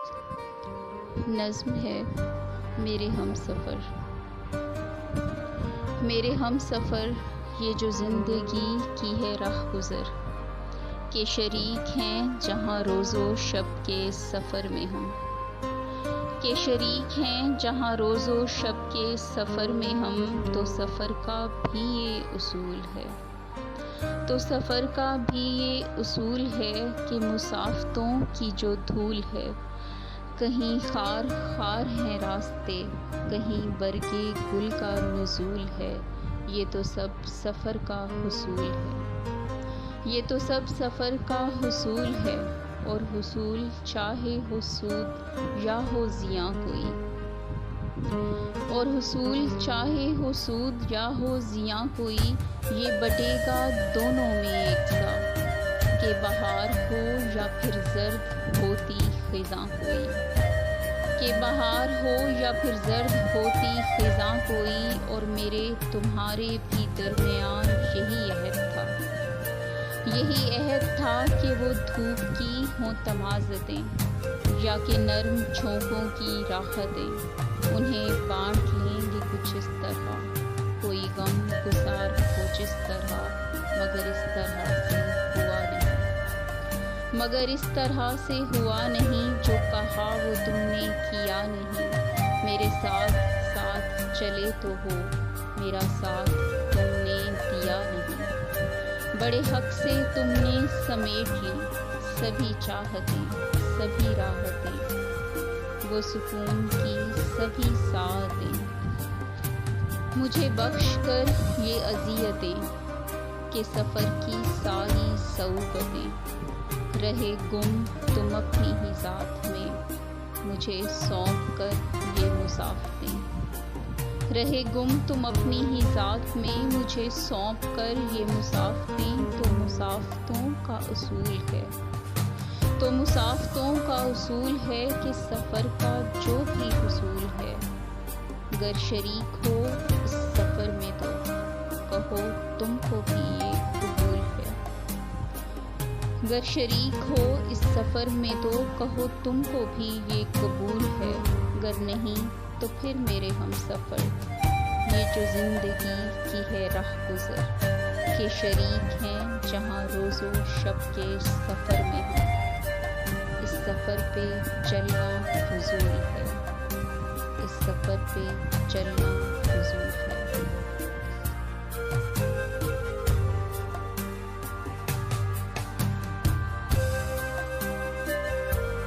نظم ہے میرے ہم سفر، میرے ہم سفر یہ جو زندگی کی ہے راہ گزر، کہ شریک ہیں جہاں روز و شب کے سفر میں ہم، کہ شریک ہیں جہاں روز و شب کے سفر میں ہم، تو سفر کا بھی یہ اصول ہے، تو سفر کا بھی یہ اصول ہے کہ مسافتوں کی جو دھول ہے، کہیں خار خار ہیں راستے، کہیں برگے گل کا نزول ہے، یہ تو سب سفر کا حصول ہے، یہ تو سب سفر کا حصول ہے، اور حصول چاہے ہو سود یا ہو زیاں کوئی، اور حصول چاہے ہو سود یا ہو زیاں کوئی، یہ بٹے گا دونوں میں یکساں، کہ بہار ہو یا پھر زرد ہوتی خزاں کوئی، کہ بہار ہو یا پھر زرد ہوتی خزاں کوئی، اور میرے تمہارے بھی درمیان یہی عہد تھا، یہی عہد تھا کہ وہ دھوپ کی ہوں تمازتیں، یا کہ نرم جھونکوں کی راحتیں، انہیں بانٹ لیں گے کچھ اس طرح، کوئی غم گسار ہو جس طرح، مگر اس طرح سے ہوا نہیں، مگر اس طرح سے ہوا نہیں، جو کہا وہ تم نے کیا نہیں، میرے ساتھ ساتھ چلے تو ہو، میرا ساتھ تم نے دیا نہیں، بڑے حق سے تم نے سمیٹ لی سبھی چاہتیں، سبھی راحتیں، وہ سکون کی سبھی ساعتیں، مجھے بخش کر یہ اذیتیں، کہ سفر کی ساری صعوبتیں، رہے گم تم اپنی ہی ذات میں، مجھے سونپ کر یہ مسافتیں، رہے گم تم اپنی ہی ذات میں، مجھے سونپ کر یہ مسافتیں، تو مسافتوں کا اصول ہے، تو مسافتوں کا اصول ہے کہ سفر کا جو بھی حصول ہے، گر شریک ہو اس سفر میں تو کہو تم کو بھی یہ قبول ہے، گر شریک ہو اس سفر میں تو کہو تم کو بھی یہ قبول ہے، گر نہیں تو پھر میرے ہم سفر یہ جو زندگی کی ہے راہ گزر، کہ شریک ہیں جہاں روز و شب کے سفر میں ہم، اس سفر پہ چلنا فضول ہے، اس سفر پہ چلنا فضول ہے۔